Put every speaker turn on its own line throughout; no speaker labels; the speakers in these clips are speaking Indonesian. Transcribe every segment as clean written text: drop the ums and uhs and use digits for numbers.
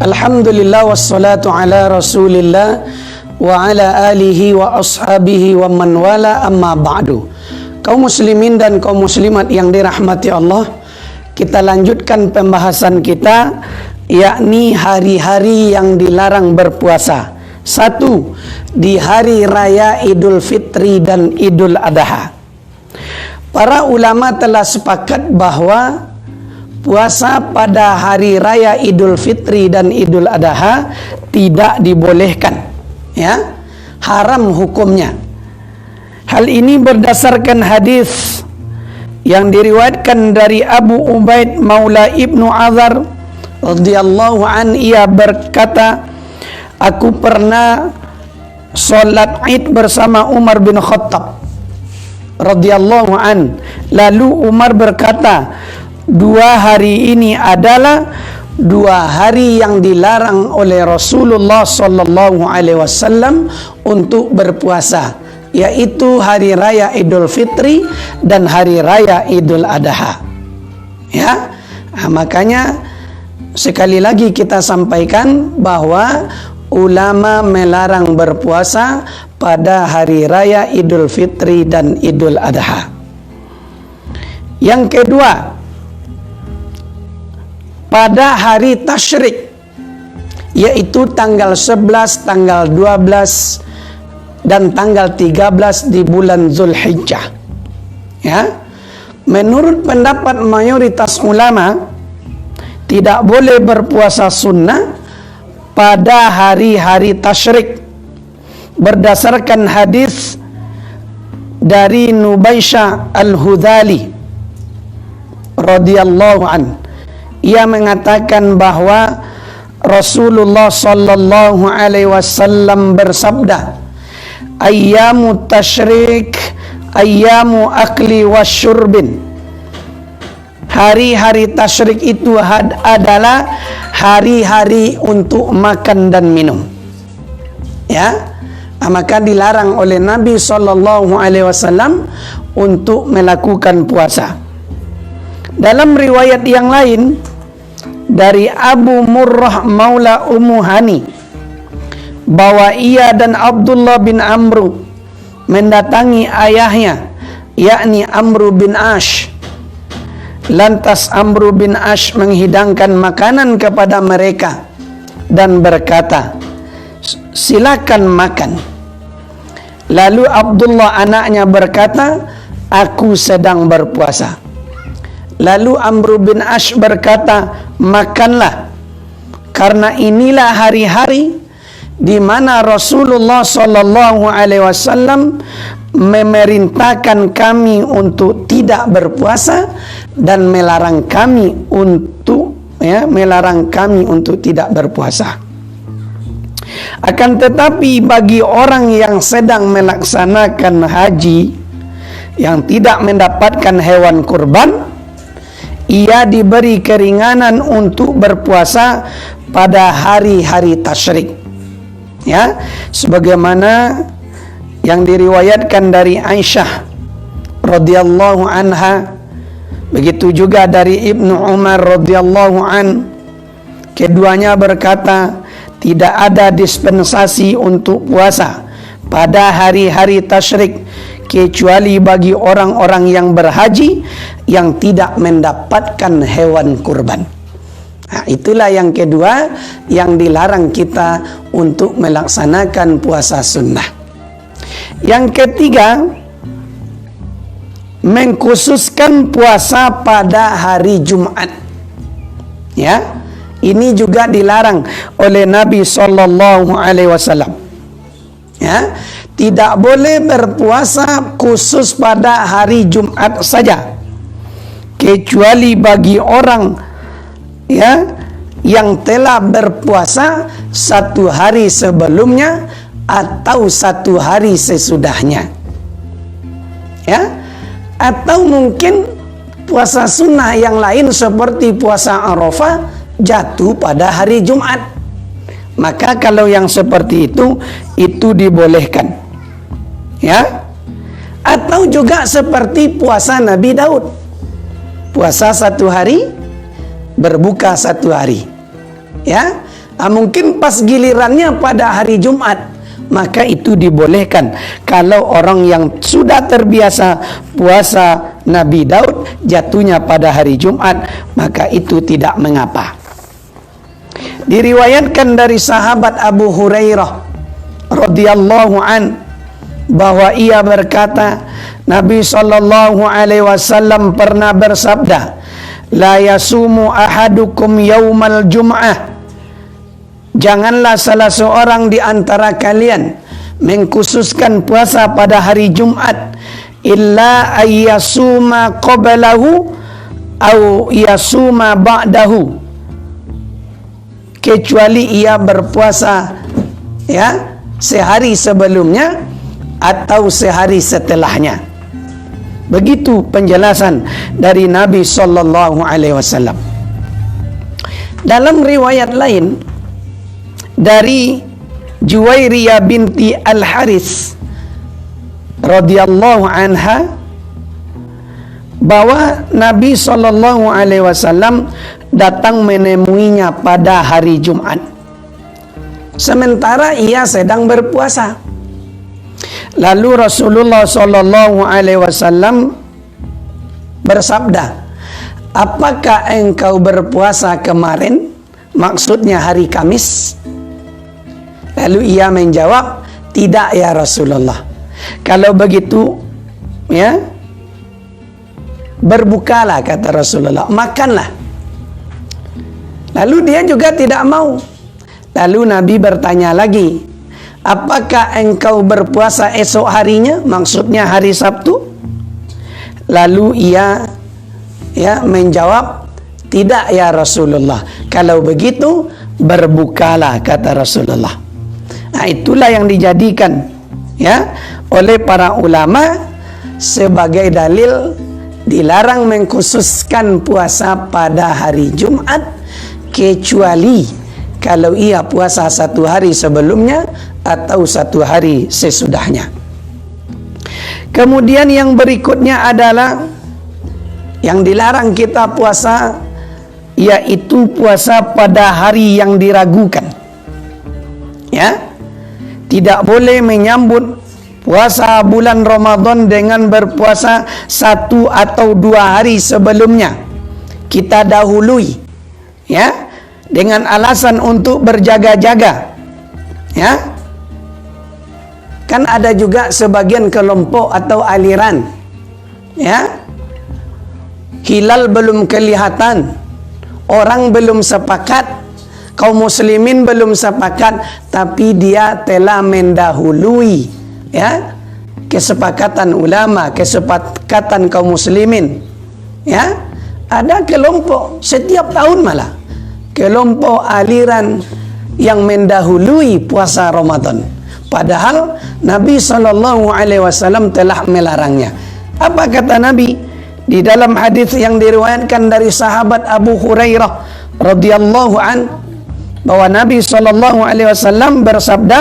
Alhamdulillah wassalatu ala rasulillah wa ala alihi wa ashabihi wa man wala amma ba'du. Kaum muslimin dan kaum muslimat yang dirahmati Allah, kita lanjutkan pembahasan kita, yakni hari-hari yang dilarang berpuasa. 1. Di hari raya Idul Fitri dan Idul Adha. Para ulama telah sepakat bahwa puasa pada hari raya Idul Fitri dan Idul Adha tidak dibolehkan, ya, haram hukumnya. Hal ini berdasarkan hadis yang diriwayatkan dari Abu Ubaid Maula Ibnu Azhar radhiyallahu an, ia berkata, aku pernah sholat Id bersama Umar bin Khattab radhiyallahu an. Lalu Umar berkata, 2 hari ini adalah 2 hari yang dilarang oleh Rasulullah sallallahu alaihi wasallam untuk berpuasa, yaitu hari raya Idul Fitri dan hari raya Idul Adha. Ya, makanya sekali lagi kita sampaikan bahwa ulama melarang berpuasa pada hari raya Idul Fitri dan Idul Adha. Yang kedua, pada hari tasyrik, yaitu tanggal 11, tanggal 12 dan tanggal 13 di bulan Zulhijjah. Ya, menurut pendapat mayoritas ulama, tidak boleh berpuasa sunnah pada hari-hari tasyrik berdasarkan hadis dari Nubaisyah Al-Hudhali radhiyallahu an. Ia mengatakan bahwa Rasulullah sallallahu alaihi wasallam bersabda, ayyamu tasyrik ayyamu akli wasyurbin. Hari-hari tasyrik itu adalah hari-hari untuk makan dan minum. Ya, maka dilarang oleh Nabi sallallahu alaihi wasallam untuk melakukan puasa. Dalam riwayat yang lain dari Abu Murrah Maula Ummu Hani, bahwa ia dan Abdullah bin Amru mendatangi ayahnya, yakni Amru bin Ash. Lantas Amru bin Ash menghidangkan makanan kepada mereka dan berkata, silakan makan. Lalu Abdullah anaknya berkata, aku sedang berpuasa. Lalu Amru bin Ash berkata, makanlah, karena inilah hari-hari di mana Rasulullah sallallahu alaihi wasallam memerintahkan kami untuk tidak berpuasa dan melarang kami untuk tidak berpuasa. Akan tetapi bagi orang yang sedang melaksanakan haji yang tidak mendapatkan hewan kurban, ia diberi keringanan untuk berpuasa pada hari-hari tasyrik. Ya, sebagaimana yang diriwayatkan dari Aisyah radhiyallahu anha, begitu juga dari Ibnu Umar radhiyallahu an. Keduanya berkata, tidak ada dispensasi untuk puasa pada hari-hari tasyrik kecuali bagi orang-orang yang berhaji yang tidak mendapatkan hewan kurban. Nah, itulah yang kedua yang dilarang kita untuk melaksanakan puasa sunnah. Yang ketiga, mengkhususkan puasa pada hari Jumat. Ya, ini juga dilarang oleh Nabi sallallahu alaihi wasallam. Ya, tidak boleh berpuasa khusus pada hari Jumat saja, kecuali bagi orang, ya, yang telah berpuasa 1 hari sebelumnya atau 1 hari sesudahnya. Ya, atau mungkin puasa sunnah yang lain seperti puasa Arafah jatuh pada hari Jumat. Maka kalau yang seperti itu dibolehkan. Ya, atau juga seperti puasa Nabi Daud, puasa 1 hari, berbuka 1 hari. Ya, Mungkin pas gilirannya pada hari Jumat, maka itu dibolehkan. Kalau orang yang sudah terbiasa puasa Nabi Daud jatuhnya pada hari Jumat, maka itu tidak mengapa. Diriwayatkan dari sahabat Abu Hurairah radhiyallahu an bahwa ia berkata, Nabi SAW pernah bersabda, la yasumu ahadukum yaumal jum'ah, janganlah salah seorang di antara kalian mengkhususkan puasa pada hari Jumat, illa ayyasuma qablahu au yasuma ba'dahu, kecuali ia berpuasa sehari sebelumnya atau sehari setelahnya. Begitu penjelasan dari Nabi sallallahu alaihi wasallam. Dalam riwayat lain dari Juwairiyah binti Al-Haris radhiyallahu anha bahwa Nabi sallallahu alaihi wasallam datang menemuinya pada hari Jumat, sementara ia sedang berpuasa. Lalu Rasulullah sallallahu alaihi wasallam bersabda, apakah engkau berpuasa kemarin? Maksudnya hari Kamis. Lalu ia menjawab, tidak ya Rasulullah. Kalau begitu, berbukalah, kata Rasulullah, makanlah. Lalu dia juga tidak mau. Lalu Nabi bertanya lagi, apakah engkau berpuasa esok harinya? Maksudnya hari Sabtu. Lalu ia menjawab, tidak ya Rasulullah. Kalau begitu berbukalah, kata Rasulullah. Nah, itulah yang dijadikan oleh para ulama sebagai dalil dilarang mengkhususkan puasa pada hari Jumat, kecuali kalau ia puasa satu hari sebelumnya atau satu hari sesudahnya. Kemudian yang berikutnya adalah yang dilarang kita puasa, yaitu puasa pada hari yang diragukan. Tidak boleh menyambut puasa bulan Ramadan dengan berpuasa 1 atau 2 hari sebelumnya. Kita dahului dengan alasan untuk berjaga-jaga. Kan ada juga sebagian kelompok atau aliran hilal belum kelihatan, orang belum sepakat, kaum muslimin belum sepakat, tapi dia telah mendahului kesepakatan ulama, kesepakatan kaum muslimin. Ada kelompok setiap tahun malah kelompok aliran yang mendahului puasa Ramadan, padahal Nabi SAW telah melarangnya. Apa kata Nabi di dalam hadis yang diriwayatkan dari sahabat Abu Hurairah radhiyallahu an, bahwa Nabi SAW bersabda,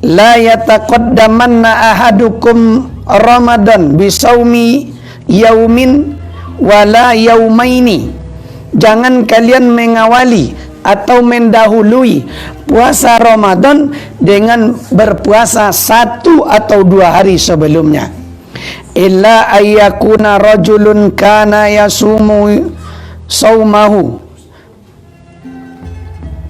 la yataqaddamanna ahadukum Ramadan bisaumi yaumin wala yaumaini, jangan kalian mengawali atau mendahului puasa Ramadan dengan berpuasa 1 atau 2 hari sebelumnya, illa ayyakuna rajulun kana yasumu saumahu,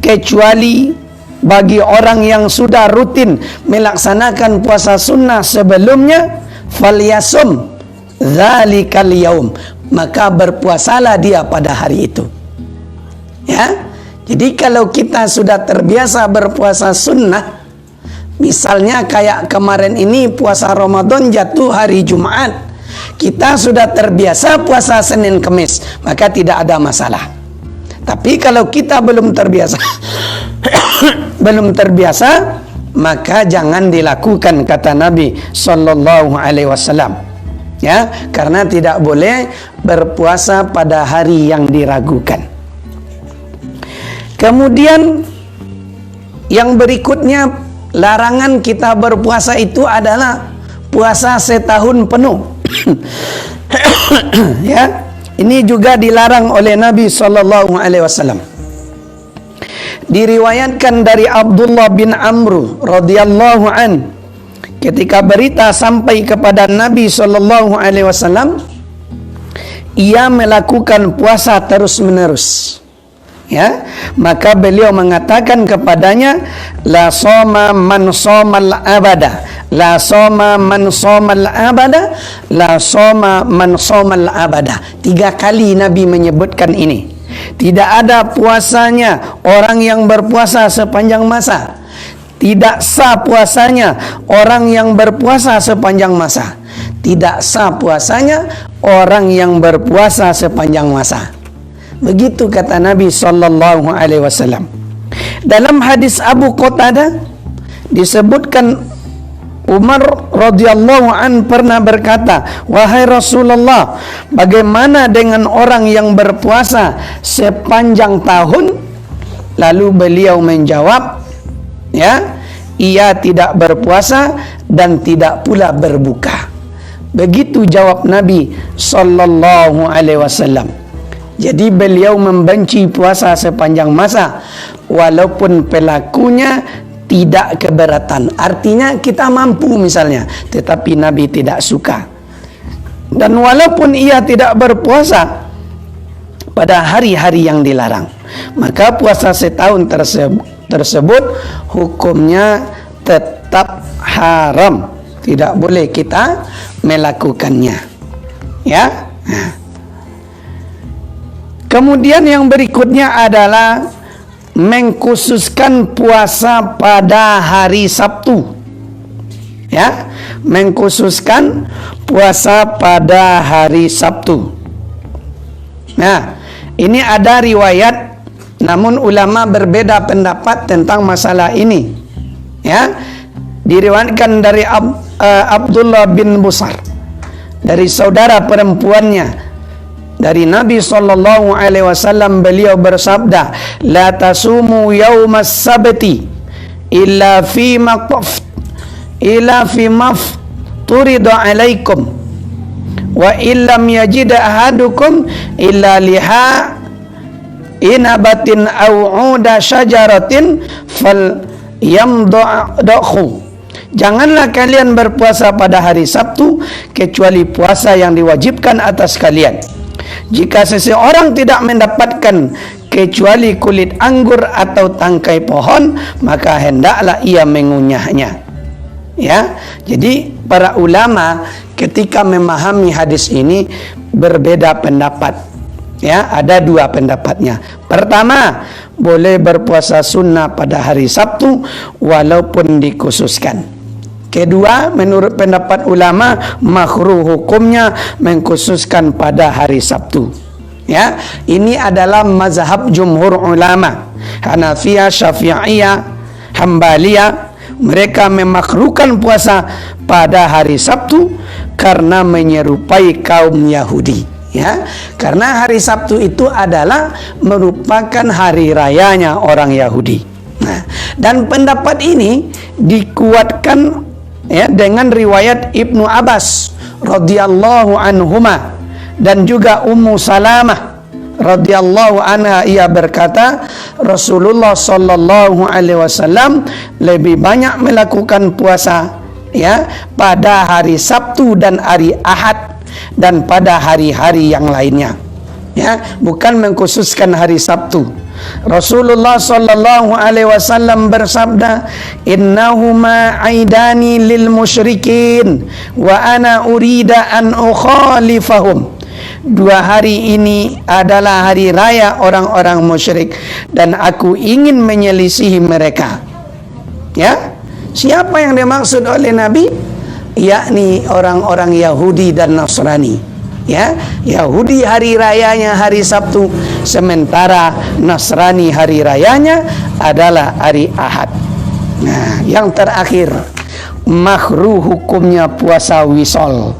kecuali bagi orang yang sudah rutin melaksanakan puasa sunnah sebelumnya, falyasum dzalikal yaum, maka berpuasalah dia pada hari itu. Jadi kalau kita sudah terbiasa berpuasa sunnah, misalnya kayak kemarin ini puasa Ramadan jatuh hari Jumat, kita sudah terbiasa puasa Senin Kamis, maka tidak ada masalah. Tapi kalau kita belum terbiasa maka jangan dilakukan, kata Nabi sallallahu alaihi wasallam. Karena tidak boleh berpuasa pada hari yang diragukan. Kemudian yang berikutnya, larangan kita berpuasa itu adalah puasa setahun penuh. Ini juga dilarang oleh Nabi sallallahu alaihi wasallam. Diriwayatkan dari Abdullah bin Amr radhiyallahu an, ketika berita sampai kepada Nabi sallallahu alaihi wasallam, ia melakukan puasa terus-menerus. Ya, maka beliau mengatakan kepadanya, la soma man somal abada, la soma man somal abada, la soma man somal abada. 3 kali Nabi menyebutkan ini. Tidak ada puasanya orang yang berpuasa sepanjang masa. Tidak sah puasanya orang yang berpuasa sepanjang masa. Tidak sah puasanya orang yang berpuasa sepanjang masa. Begitu kata Nabi sallallahu alaihi wasallam. Dalam hadis Abu Qatadah disebutkan Umar radhiyallahu an pernah berkata, "Wahai Rasulullah, bagaimana dengan orang yang berpuasa sepanjang tahun?" Lalu beliau menjawab, ya, ia tidak berpuasa dan tidak pula berbuka. Begitu jawab Nabi sallallahu alaihi wasallam. Jadi beliau membenci puasa sepanjang masa walaupun pelakunya tidak keberatan. Artinya kita mampu misalnya, tetapi Nabi tidak suka. Dan walaupun ia tidak berpuasa pada hari-hari yang dilarang, maka puasa setahun tersebut hukumnya tetap haram. Tidak boleh kita melakukannya. Ya. Nah. Kemudian yang berikutnya adalah mengkhususkan puasa pada hari Sabtu. Ya, mengkhususkan puasa pada hari Sabtu. Nah, ini ada riwayat, namun ulama berbeda pendapat tentang masalah ini. Ya, diriwayatkan dari Abdullah bin Busar, dari saudara perempuannya, dari Nabi sallallahu alaihi wasallam, beliau bersabda, la tasumu yaumas sabti illa fi turidu alaikum wa illam yajid ahadukum illa liha inabatin aw uda syajaratin fal yamda'hu. Janganlah kalian berpuasa pada hari Sabtu kecuali puasa yang diwajibkan atas kalian. Jika seseorang tidak mendapatkan kecuali kulit anggur atau tangkai pohon, maka hendaklah ia mengunyahnya. Ya, jadi para ulama ketika memahami hadis ini berbeda pendapat. Ya, ada 2 pendapatnya. Pertama, boleh berpuasa sunnah pada hari Sabtu walaupun dikhususkan. Kedua, menurut pendapat ulama, makruh hukumnya mengkhususkan pada hari Sabtu. Ya, ini adalah mazhab jumhur ulama, Hanafiyah, Syafi'iyah, Hambaliyah. Mereka memakruhkan puasa pada hari Sabtu karena menyerupai kaum Yahudi. Ya, karena hari Sabtu itu adalah merupakan hari rayanya orang Yahudi. Nah, dan pendapat ini dikuatkan, ya, dengan riwayat Ibnu Abbas radhiyallahu anhuma dan juga Ummu Salamah radhiyallahu anha, ia berkata, Rasulullah sallallahu alaihi wasallam lebih banyak melakukan puasa, ya, pada hari Sabtu dan hari Ahad dan pada hari-hari yang lainnya. Ya, bukan mengkhususkan hari Sabtu. Rasulullah sallallahu alaihi wasallam bersabda, innahuma aidani lil musyrikin wa ana urida an ukhalifahum. 2 hari ini adalah hari raya orang-orang musyrik dan aku ingin menyelisihi mereka. Ya, siapa yang dimaksud oleh Nabi? Yakni orang-orang Yahudi dan Nasrani. Ya, Yahudi hari rayanya hari Sabtu, sementara Nasrani hari rayanya adalah hari Ahad. Nah, yang terakhir, makruh hukumnya puasa wisol.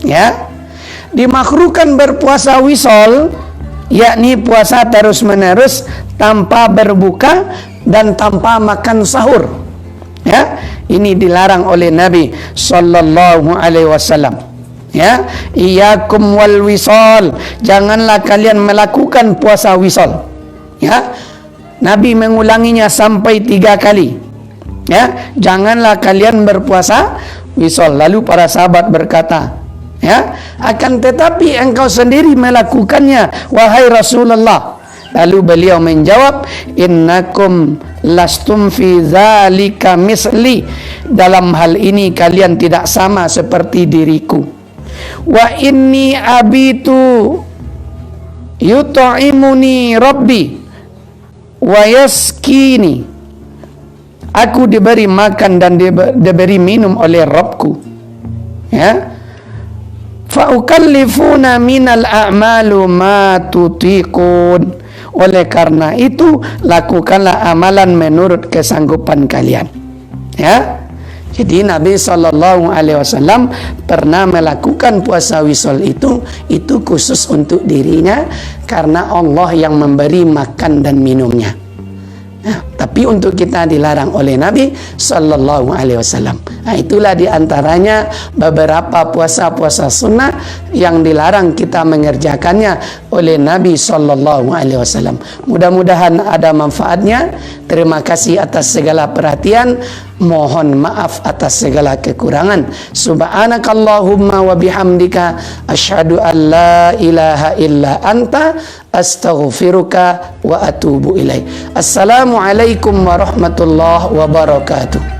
Ya, dimakruhkan berpuasa wisol, yakni puasa terus-menerus tanpa berbuka dan tanpa makan sahur. Ya, ini dilarang oleh Nabi sallallahu alaihi wasallam. Ya, iyyakum wal wisal, janganlah kalian melakukan puasa wisal. Ya, Nabi mengulanginya sampai 3 kali. Ya, janganlah kalian berpuasa wisol. Lalu para sahabat berkata, ya, akan tetapi engkau sendiri melakukannya, wahai Rasulullah. Lalu beliau menjawab, innakum lastum fi dzalika misli. Dalam hal ini kalian tidak sama seperti diriku. Wa inni abitu yut'imuni rabbi wa yaskini. Aku diberi makan dan diberi minum oleh Rabbku. Ya. Fa ukallifuna minal a'malu ma tutiqun. Oleh karena itu lakukanlah amalan menurut kesanggupan kalian. Ya. Jadi Nabi SAW pernah melakukan puasa wisol itu khusus untuk dirinya, karena Allah yang memberi makan dan minumnya. Nah, tapi untuk kita dilarang oleh Nabi SAW. Nah, itulah diantaranya beberapa puasa-puasa sunnah yang dilarang kita mengerjakannya oleh Nabi SAW. Mudah-mudahan ada manfaatnya. Terima kasih atas segala perhatian. Mohon maaf atas segala kekurangan. Subhanakallahumma wa bihamdika asyhadu an la ilaha illa anta astaghfiruka wa atubu ilaik. Assalamualaikum warahmatullahi wabarakatuh.